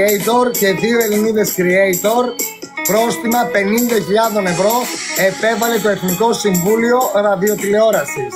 Creator και 2 Ελληνίδες creator, πρόστιμα 50.000 ευρώ επέβαλε το Εθνικό Συμβούλιο Ραδιοτηλεόρασης.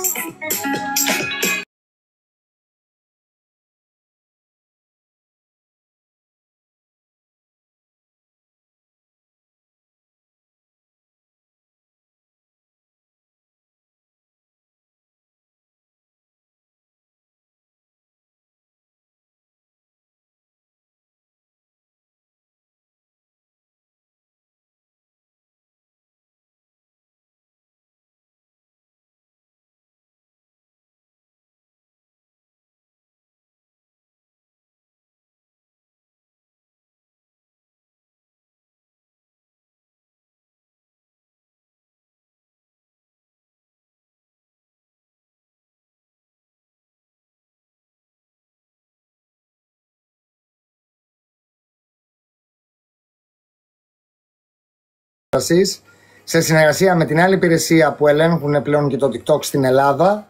Σε συνεργασία με την άλλη υπηρεσία που ελέγχουν πλέον και το TikTok στην Ελλάδα,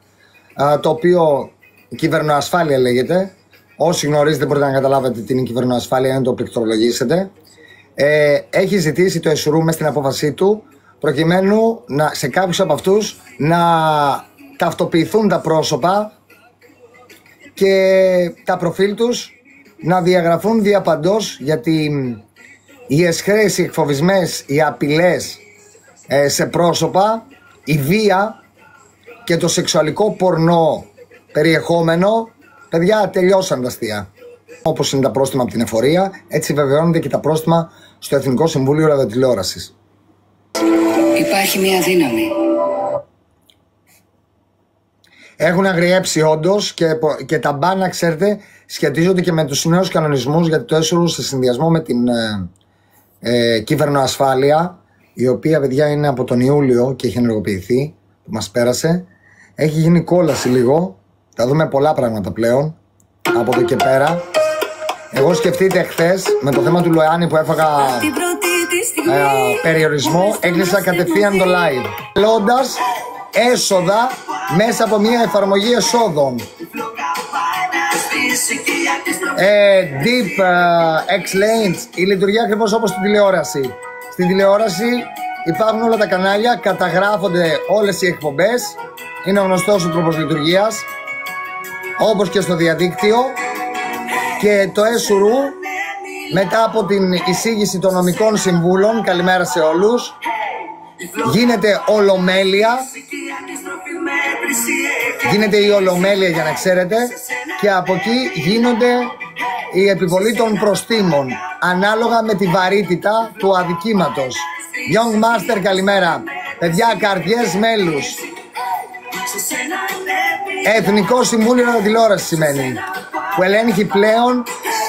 το οποίο κυβερνοασφάλεια λέγεται. Όσοι γνωρίζετε μπορείτε να καταλάβετε τι είναι η κυβερνοασφάλεια, να το πληκτρολογήσετε. Έχει ζητήσει το ΕΣΟΥΡΟΥ μες στην απόφασή του, προκειμένου σε κάποιους από αυτούς να ταυτοποιηθούν τα πρόσωπα και τα προφίλ τους να διαγραφούν διαπαντός, γιατί οι αισχρές, οι εκφοβισμές, οι απειλές σε πρόσωπα, η βία και το σεξουαλικό πορνό περιεχόμενο, παιδιά, τελειώσαν τα αστεία. Όπως είναι τα πρόστιμα από την εφορία, έτσι βεβαιώνονται και τα πρόστιμα στο Εθνικό Συμβούλιο Ραδιοτηλεόρασης. Υπάρχει μια δύναμη. Έχουν αγριέψει όντως και τα μπάνα, ξέρετε, σχετίζονται και με τους νέους κανονισμούς, γιατί το ΕΣΟΥΡΟΥ σε συνδυασμό με την κυβερνοασφάλεια, η οποία, παιδιά, είναι από τον Ιούλιο και έχει ενεργοποιηθεί, που μας πέρασε, έχει γίνει κόλαση λίγο. Θα δούμε πολλά πράγματα πλέον από εδώ και πέρα. Εγώ σκεφτείτε, χθες με το θέμα του Λοεάνη που έφαγα περιορισμό, έκλεισα κατευθείαν το live, λώντας έσοδα μέσα από μια εφαρμογή εσόδων. Deep X-Lanes, η λειτουργία ακριβώς όπως στην τηλεόραση. Στην τηλεόραση υπάρχουν όλα τα κανάλια, καταγράφονται όλες οι εκπομπές, είναι γνωστός ο τρόπος λειτουργίας, όπως και στο διαδίκτυο. Και το ΕΣΟΥΡΟΥ, μετά από την εισήγηση των νομικών συμβούλων, καλημέρα σε όλους, γίνεται ολομέλεια. Γίνεται η ολομέλεια, για να ξέρετε, και από εκεί γίνονται η επιβολή των προστίμων ανάλογα με τη βαρύτητα του αδικήματος. Young Master, καλημέρα. Παιδιά, καρδιές μέλους. Εθνικό Συμβούλιο Ραδιοτηλεόρασης σημαίνει, που ελέγχει πλέον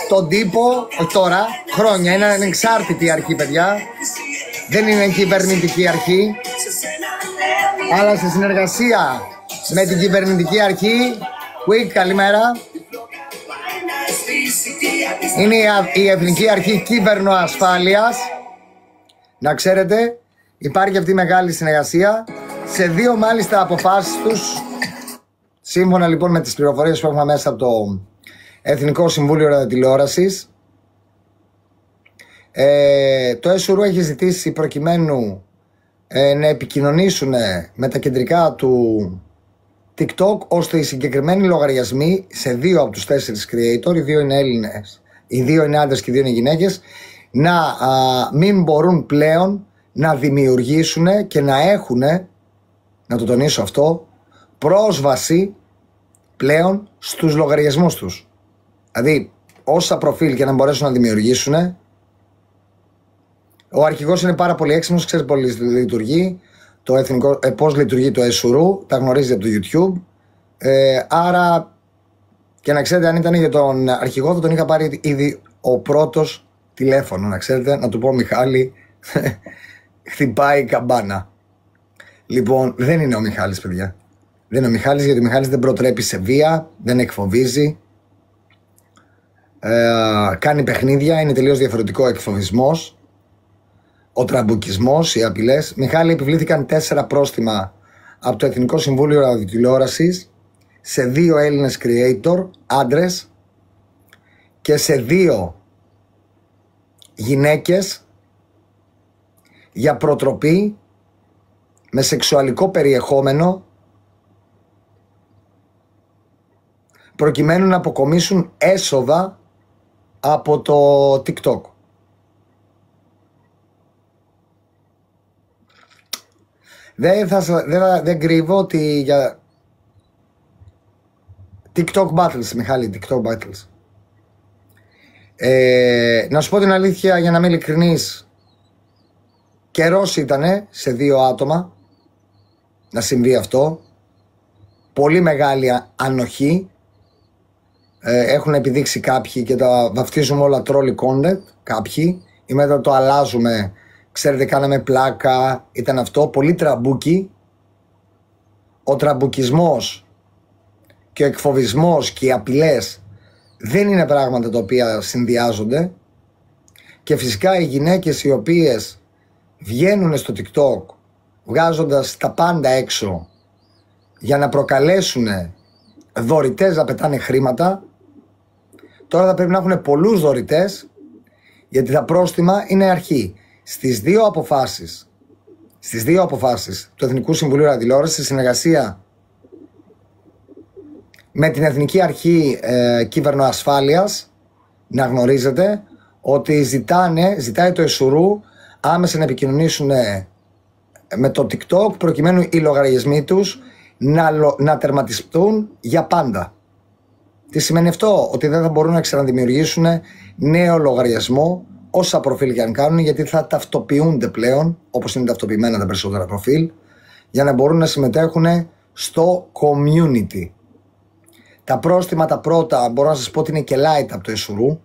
τον τύπο, όχι τώρα, χρόνια. Είναι ανεξάρτητη αρχή, παιδιά. Δεν είναι κυβερνητική αρχή, αλλά σε συνεργασία με την κυβερνητική αρχή. Quick, καλημέρα. Είναι η Εθνική Αρχή Κυβερνοασφάλειας. Να ξέρετε, υπάρχει αυτή η μεγάλη συνεργασία. Σε 2 μάλιστα αποφάσεις τους, σύμφωνα λοιπόν με τις πληροφορίες που έχουμε μέσα από το Εθνικό Συμβούλιο Ραδιοτηλεόρασης, το ΕΣΟΥΡΟΥ έχει ζητήσει προκειμένου να επικοινωνήσουν με τα κεντρικά του TikTok, ώστε οι συγκεκριμένοι λογαριασμοί σε 2 από τους 4 creator, οι 2 είναι Έλληνες, οι 2 είναι άντρες και οι 2 είναι γυναίκες, να μην μπορούν πλέον να δημιουργήσουν και να έχουν, να το τονίσω αυτό, πρόσβαση πλέον στους λογαριασμούς τους. Δηλαδή, όσα προφίλ και να μπορέσουν να δημιουργήσουν. Ο αρχηγός είναι πάρα πολύ έξυπνος, ξέρει πώς λειτουργεί το εθνικό, πώς λειτουργεί το ΕΣΟΥΡΟΥ, τα γνωρίζει από το YouTube. Άρα, και να ξέρετε, αν ήταν για τον αρχηγό, θα τον είχα πάρει ήδη ο πρώτος τηλέφωνο. Να ξέρετε, να του πω, Μιχάλη, χτυπάει η καμπάνα. Λοιπόν, δεν είναι ο Μιχάλης, παιδιά. Δεν είναι ο Μιχάλης, γιατί ο Μιχάλης δεν προτρέπει σε βία, δεν εκφοβίζει. Κάνει παιχνίδια, είναι τελείως διαφορετικό ο εκφοβισμός, ο τραμπουκισμός, οι απειλές. Μιχάλη, επιβλήθηκαν 4 πρόστιμα από το Εθνικό Συμβούλιο Ραδιοτηλεόρασης σε 2 Έλληνες creator, άντρες, και σε 2 γυναίκες για προτροπή με σεξουαλικό περιεχόμενο προκειμένου να αποκομίσουν έσοδα από το TikTok. Δεν κρύβω ότι για TikTok battles, Μιχάλη, TikTok battles. Να σου πω την αλήθεια, για να είμαι ειλικρινής, καιρός ήτανε σε 2 άτομα να συμβεί αυτό. Πολύ μεγάλη ανοχή. Έχουν επιδείξει κάποιοι και τα βαφτίζουμε όλα troll content, κάποιοι, ή μετά το αλλάζουμε, ξέρετε, κάναμε πλάκα, ήταν αυτό, πολύ τραμπούκι. Ο τραμπουκισμός και ο εκφοβισμός και οι απειλές δεν είναι πράγματα τα οποία συνδυάζονται. Και φυσικά οι γυναίκες οι οποίες βγαίνουν στο TikTok βγάζοντας τα πάντα έξω για να προκαλέσουν δωρητές να πετάνε χρήματα, τώρα θα πρέπει να έχουν πολλούς δωρητές, γιατί τα πρόστιμα είναι αρχή. Στις δύο αποφάσεις του Εθνικού Συμβουλίου Ραδιοτηλεόρασης, σε συνεργασία με την Εθνική Αρχή Κυβερνοασφάλειας, να γνωρίζετε ότι ζητάει το ΕΣΟΥΡΟΥ άμεσα να επικοινωνήσουν με το TikTok προκειμένου οι λογαριασμοί τους να τερματιστούν για πάντα. Τι σημαίνει αυτό? Ότι δεν θα μπορούν να ξαναδημιουργήσουν νέο λογαριασμό όσα προφίλ και αν κάνουν, γιατί θα ταυτοποιούνται πλέον, όπως είναι ταυτοποιημένα τα περισσότερα προφίλ, για να μπορούν να συμμετέχουν στο community. Τα πρόστιμα τα πρώτα μπορώ να σας πω ότι είναι και light από το ΕΣΟΥΡΟΥ.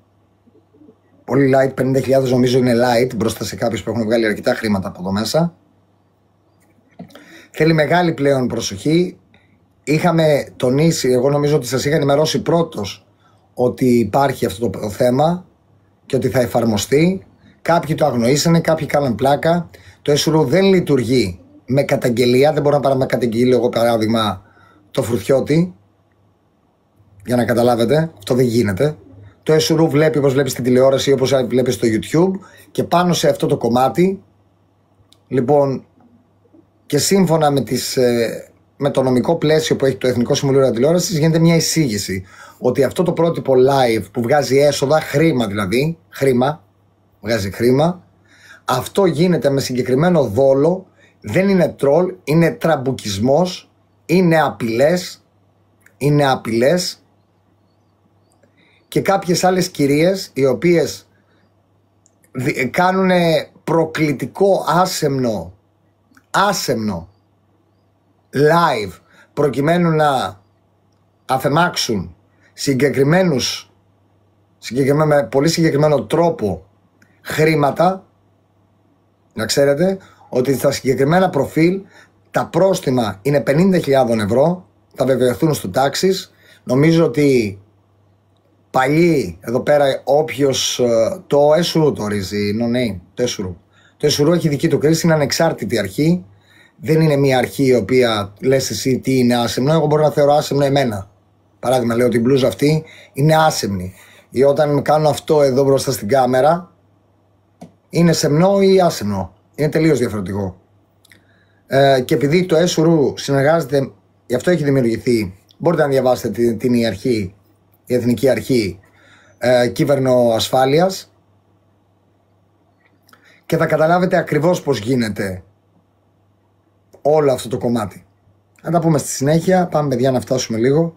Πολύ light, 50.000 νομίζω είναι light μπροστά σε κάποιους που έχουν βγάλει αρκετά χρήματα από εδώ μέσα. Θέλει μεγάλη πλέον προσοχή. Είχαμε τονίσει, εγώ νομίζω ότι σας είχα ενημερώσει πρώτος ότι υπάρχει αυτό το θέμα και ότι θα εφαρμοστεί. Κάποιοι το αγνοήσανε, κάποιοι κάναν πλάκα. Το ΕΣΟΥΡΟΥ δεν λειτουργεί με καταγγελία. Δεν μπορώ να πάρω να καταγγείλω εγώ παράδειγμα το Φρουθιώτη, για να καταλάβετε. Αυτό δεν γίνεται. Το ΕΣΟΥΡΟΥ βλέπει όπως βλέπει στην τηλεόραση ή όπως βλέπει στο YouTube, και πάνω σε αυτό το κομμάτι, λοιπόν, και σύμφωνα με το νομικό πλαίσιο που έχει το Εθνικό Συμβουλίο Ραδιοτηλεόρασης, γίνεται μια εισήγηση ότι αυτό το πρότυπο live που βγάζει έσοδα, χρήμα δηλαδή, βγάζει χρήμα, αυτό γίνεται με συγκεκριμένο δόλο, δεν είναι τρόλ, είναι τραμπουκισμός, είναι απειλές και κάποιες άλλες κυρίες οι οποίες κάνουν προκλητικό άσεμνο live προκειμένου να αφαιμάξουν με πολύ συγκεκριμένο τρόπο χρήματα. Να ξέρετε ότι στα συγκεκριμένα προφίλ τα πρόστιμα είναι 50.000 ευρώ, θα βεβαιωθούν στο τάξης. Νομίζω ότι παλιοί εδώ πέρα, όποιος το ΕΣΟΥΡΟΥ το ορίζει, το ΕΣΟΥΡΟΥ έχει δική του κρίση, είναι ανεξάρτητη αρχή. Δεν είναι μια αρχή η οποία λες εσύ τι είναι άσεμνο. Εγώ μπορώ να θεωρώ άσεμνο εμένα. Παράδειγμα, λέω ότι η μπλούζα αυτή είναι άσεμνη. Ή όταν κάνω αυτό εδώ μπροστά στην κάμερα, είναι σεμνό ή άσεμνο. Είναι τελείως διαφορετικό. Και επειδή το ΕΣΟΥΡΟΥ συνεργάζεται, γι' αυτό έχει δημιουργηθεί. Μπορείτε να διαβάσετε την η Εθνική Αρχή Κυβερνοασφάλειας, και θα καταλάβετε ακριβώς πώς γίνεται όλο αυτό το κομμάτι. Θα τα πούμε στη συνέχεια. Πάμε παιδιά να φτάσουμε λίγο.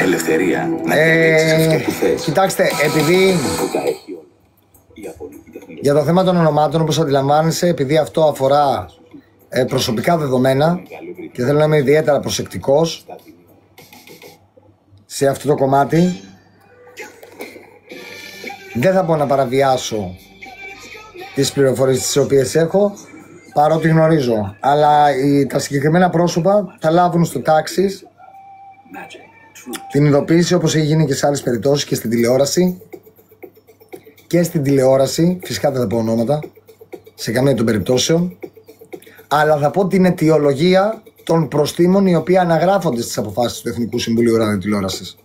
Ελευθερία να διαλέξεις αυτό που θες. Κοιτάξτε, επειδή για το θέμα των ονομάτων, όπως αντιλαμβάνεσαι, επειδή αυτό αφορά προσωπικά δεδομένα και θέλω να είμαι ιδιαίτερα προσεκτικός σε αυτό το κομμάτι, δεν θα μπορώ να παραβιάσω τις πληροφορίες τις οποίες έχω, παρότι γνωρίζω, αλλά τα συγκεκριμένα πρόσωπα θα λάβουν στο τάξης την ειδοποίηση, όπως έχει γίνει και σε άλλες περιπτώσεις και στην τηλεόραση. Και στην τηλεόραση, φυσικά δεν θα πω ονόματα, σε καμία των περιπτώσεων, αλλά θα πω την αιτιολογία των προστίμων οι οποίοι αναγράφονται στις αποφάσεις του Εθνικού Συμβουλίου Ραδιοτηλεόρασης.